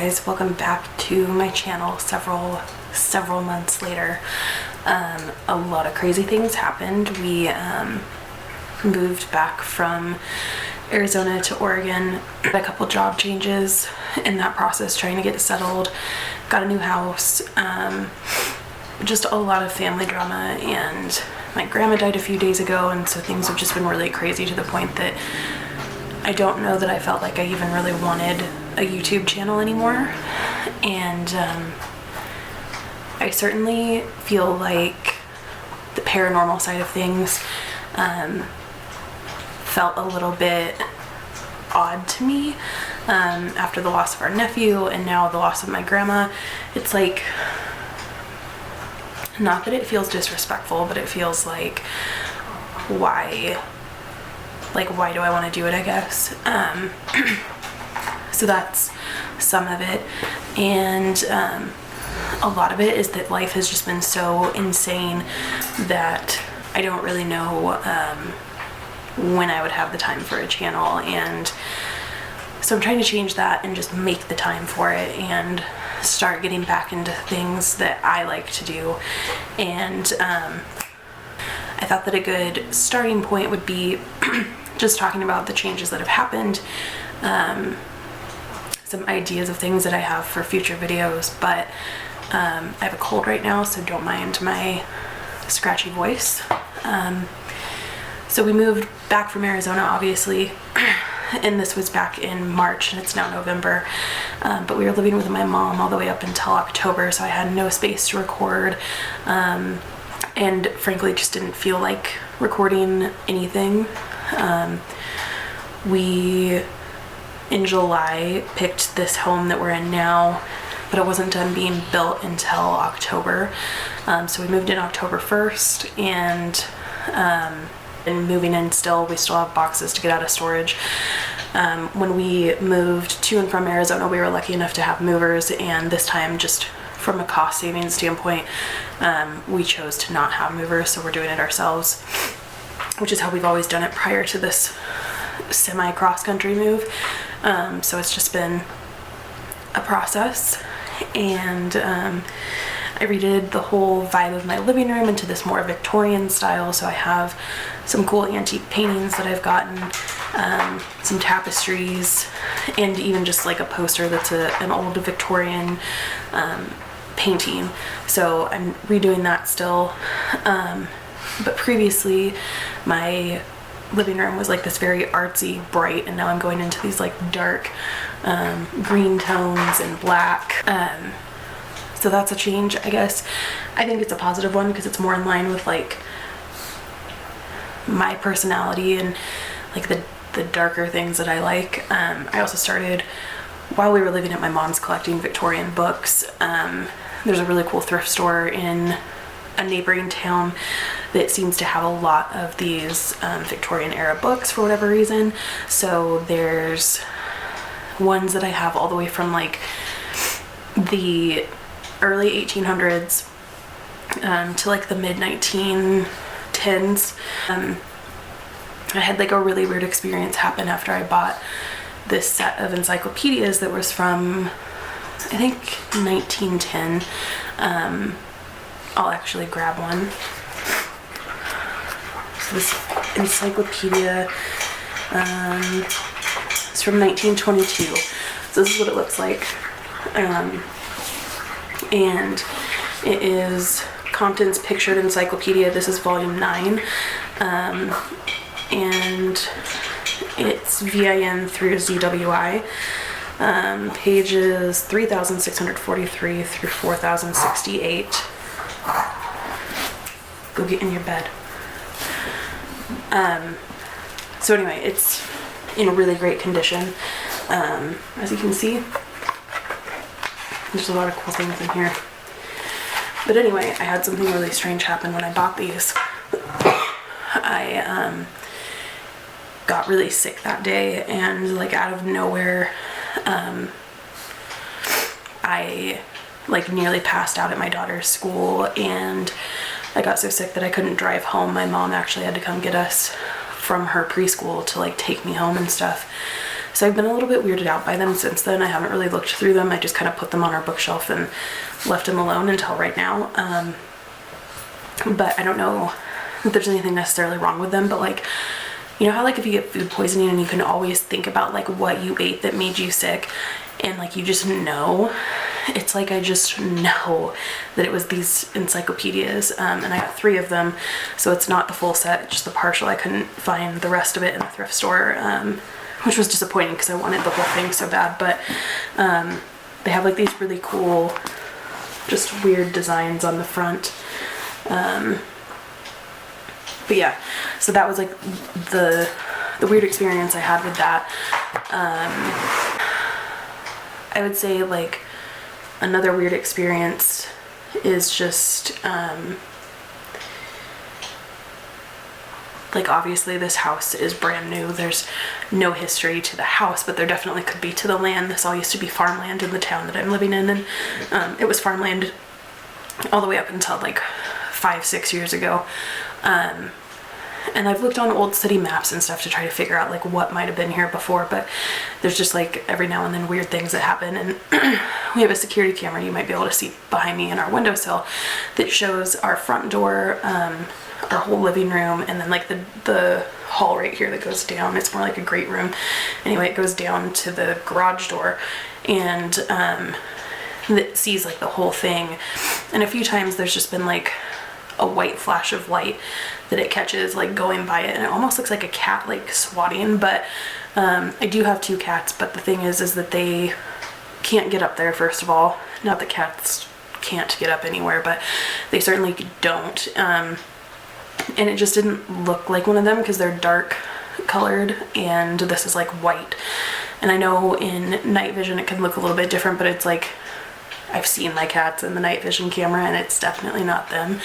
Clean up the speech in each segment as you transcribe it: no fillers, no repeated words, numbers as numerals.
guys, welcome back to my channel several months later. A lot of crazy things happened. We moved back from Arizona to Oregon, had a couple job changes in that process, trying to get settled, got a new house, just a lot of family drama, and my grandma died a few days ago, and so things have just been really crazy to the point that I don't know that I felt like I even really wanted a YouTube channel anymore. And I certainly feel like the paranormal side of things felt a little bit odd to me after the loss of our nephew and now the loss of my grandma. It's like, not that it feels disrespectful, but it feels like, why do I want to do it, I guess. So that's some of it, and a lot of it is that life has just been so insane that I don't really know when I would have the time for a channel, and so I'm trying to change that and just make the time for it and start getting back into things that I like to do. And I thought that a good starting point would be just talking about the changes that have happened, some ideas of things that I have for future videos, but I have a cold right now, so don't mind my scratchy voice. So we moved back from Arizona, obviously, and this was back in March, and it's now November, but we were living with my mom all the way up until October, so I had no space to record, and frankly just didn't feel like recording anything. We, in July, picked this home that we're in now, but it wasn't done being built until October. So we moved in October 1st, and moving in still, we still have boxes to get out of storage. When we moved to and from Arizona, we were lucky enough to have movers, and this time, just from a cost saving standpoint, we chose to not have movers, so we're doing it ourselves, which is how we've always done it prior to this semi cross-country move. So it's just been a process, and I redid the whole vibe of my living room into this more Victorian style, so I have some cool antique paintings that I've gotten, some tapestries, and even just like a poster that's an old Victorian painting. So I'm redoing that still, but previously my living room was like this very artsy, bright, and now I'm going into these like dark green tones and black. So that's a change, I guess. I think it's a positive one because it's more in line with like my personality and like the darker things that I like. I also started, while we were living at my mom's, collecting Victorian books. There's a really cool thrift store in a neighboring town that seems to have a lot of these Victorian era books for whatever reason. So there's ones that I have all the way from like the early 1800s to like the mid 1910s. I had like a really weird experience happen after I bought this set of encyclopedias that was from, I think, 1910. I'll actually grab one. So this encyclopedia is from 1922. So this is what it looks like. And it is Compton's Pictured Encyclopedia. This is volume 9. And it's VIN through ZWI. Pages 3,643 through 4,068. Go get in your bed. So anyway, it's in really great condition. As you can see, there's a lot of cool things in here. But anyway, I had something really strange happen when I bought these. I got really sick that day, and like out of nowhere, I like nearly passed out at my daughter's school, and I got so sick that I couldn't drive home. My mom actually had to come get us from her preschool to like take me home and stuff. So I've been a little bit weirded out by them since then. I haven't really looked through them. I just kind of put them on our bookshelf and left them alone until right now. But I don't know that there's anything necessarily wrong with them, but like, you know how like if you get food poisoning and you can always think about like what you ate that made you sick, and like you just know, it's like I just know that it was these encyclopedias, and I got 3 of them, so it's not the full set, just the partial. I couldn't find the rest of it in the thrift store, which was disappointing because I wanted the whole thing so bad. But they have like these really cool, just weird designs on the front. But yeah, so that was like the weird experience I had with that. I would say like another weird experience is just like obviously this house is brand new. There's no history to the house, but there definitely could be to the land. This all used to be farmland in the town that I'm living in, and it was farmland all the way up until like 5-6 years ago. And I've looked on old city maps and stuff to try to figure out like what might have been here before, but there's just like every now and then weird things that happen. And we have a security camera you might be able to see behind me in our windowsill that shows our front door, our whole living room, and then like the hall right here that goes down. It's more like a great room. Anyway, it goes down to the garage door, and that sees like the whole thing. And a few times there's just been like a white flash of light that it catches like going by it, and it almost looks like a cat like swatting. But I do have 2 cats, but the thing is that they can't get up there, first of all. Not that cats can't get up anywhere, but they certainly don't. And it just didn't look like one of them because they're dark colored and this is like white. And I know in night vision it can look a little bit different, but it's like I've seen my cats in the night vision camera and it's definitely not them.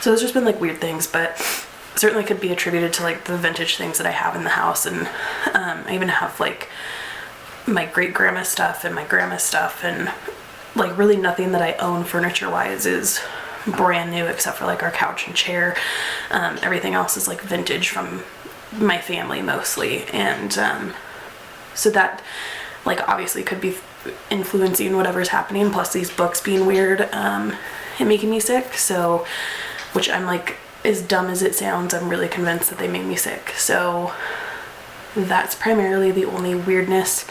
So there's just been like weird things, but certainly could be attributed to like the vintage things that I have in the house. And I even have like my great grandma stuff and my grandma's stuff, and like really nothing that I own furniture wise is brand new except for like our couch and chair. Everything else is like vintage from my family mostly. And so that like obviously could be influencing whatever's happening, plus these books being weird and making me sick. So, which I'm like, as dumb as it sounds, I'm really convinced that they made me sick. So that's primarily the only weirdness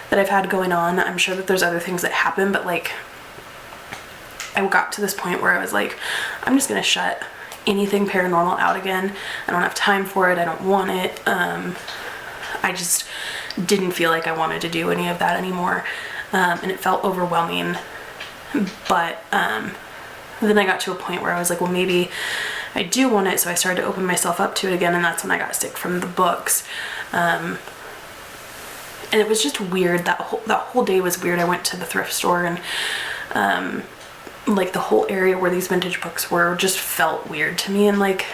that I've had going on. I'm sure that there's other things that happen, but like I got to this point where I was like, I'm just gonna shut anything paranormal out again. I don't have time for it. I don't want it. I just didn't feel like I wanted to do any of that anymore, and it felt overwhelming. But then I got to a point where I was like, well, maybe I do want it. So I started to open myself up to it again, and that's when I got sick from the books. And it was just weird. That whole day was weird. I went to the thrift store, and like the whole area where these vintage books were just felt weird to me. And like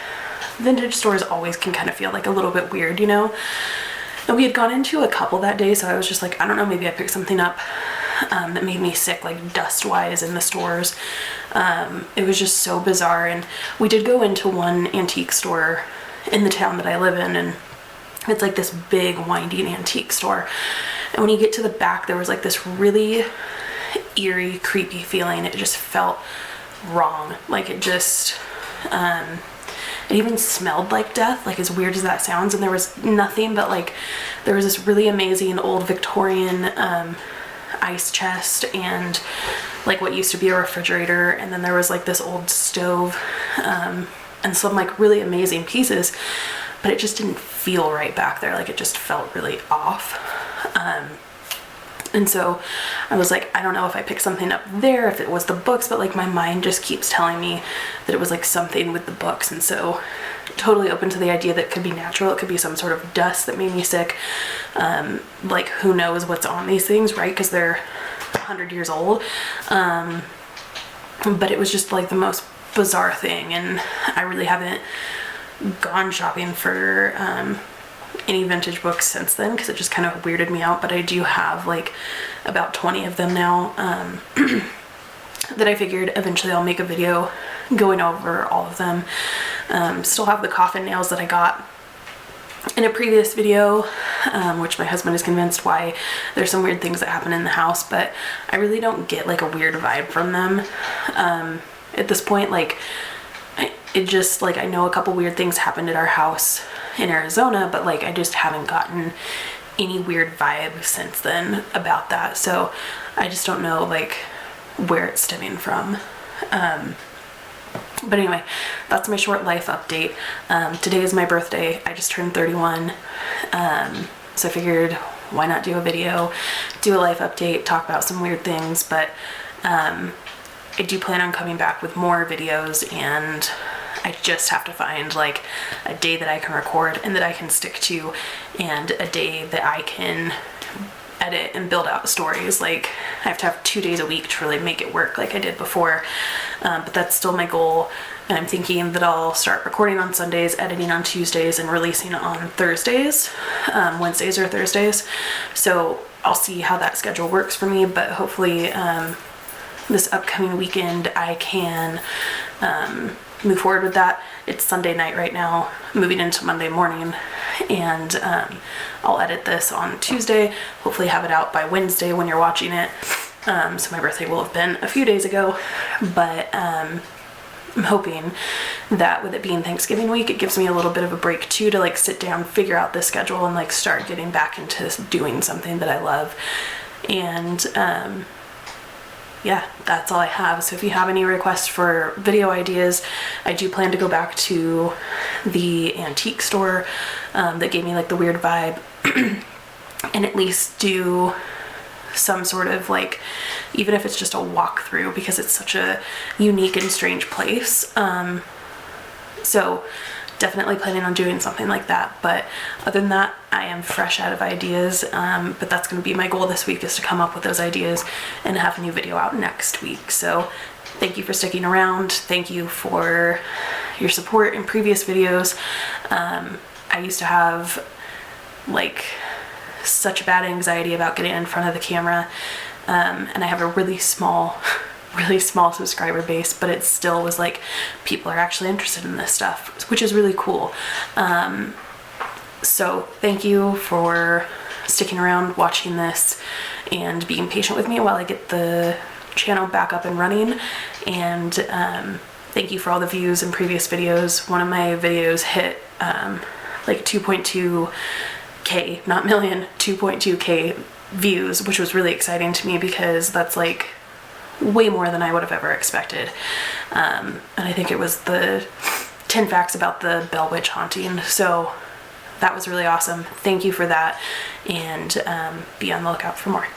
vintage stores always can kind of feel like a little bit weird, you know? And we had gone into a couple that day, so I was just like, I don't know, maybe I picked something up that made me sick, like dust-wise in the stores. It was just so bizarre. And we did go into one antique store in the town that I live in, and it's like this big winding antique store. And when you get to the back, there was like this really eerie, creepy feeling. It just felt wrong. Like it just... it even smelled like death, like as weird as that sounds. And there was nothing but like, there was this really amazing old Victorian ice chest and like what used to be a refrigerator. And then there was like this old stove and some like really amazing pieces, but it just didn't feel right back there. Like it just felt really off. And so I was like, I don't know if I picked something up there, if it was the books, but like my mind just keeps telling me that it was like something with the books. And so totally open to the idea that it could be natural. It could be some sort of dust that made me sick. Like who knows what's on these things, right? Because they're 100 years old. But it was just like the most bizarre thing. And I really haven't gone shopping for any vintage books since then, because it just kind of weirded me out. But I do have like about 20 of them now that I figured eventually I'll make a video going over all of them. Still have the coffin nails that I got in a previous video, which my husband is convinced why there's some weird things that happen in the house, but I really don't get like a weird vibe from them. At this point, like, it just, like, I know a couple weird things happened at our house in Arizona, but like I just haven't gotten any weird vibe since then about that. So I just don't know like where it's stemming from. But anyway, that's my short life update. Today is my birthday. I just turned 31. So I figured, why not do a video, do a life update, talk about some weird things. But I do plan on coming back with more videos, and I just have to find like a day that I can record and that I can stick to, and a day that I can edit and build out stories. Like, I have to have 2 days a week to really make it work like I did before. But that's still my goal, and I'm thinking that I'll start recording on Sundays, editing on Tuesdays, and releasing on Thursdays, Wednesdays or Thursdays. So I'll see how that schedule works for me, but hopefully this upcoming weekend I can move forward with that. It's Sunday night right now, moving into Monday morning, and I'll edit this on Tuesday, hopefully have it out by Wednesday when you're watching it. So my birthday will have been a few days ago, but I'm hoping that with it being Thanksgiving week, it gives me a little bit of a break too, to like sit down, figure out the schedule, and like start getting back into doing something that I love. And yeah, that's all I have. So if you have any requests for video ideas, I do plan to go back to the antique store that gave me like the weird vibe and at least do some sort of like, even if it's just a walkthrough, because it's such a unique and strange place. So definitely planning on doing something like that. But other than that, I am fresh out of ideas, but that's going to be my goal this week, is to come up with those ideas and have a new video out next week. So thank you for sticking around. Thank you for your support in previous videos. I used to have like such a bad anxiety about getting in front of the camera, and I have a really small subscriber base, but it still was like, people are actually interested in this stuff, which is really cool. So thank you for sticking around, watching this, and being patient with me while I get the channel back up and running. And thank you for all the views in previous videos. One of my videos hit like 2.2K, not million, 2.2K views, which was really exciting to me, because that's like way more than I would have ever expected. And I think it was the 10 facts about the Bell Witch haunting. So that was really awesome. Thank you for that, and be on the lookout for more.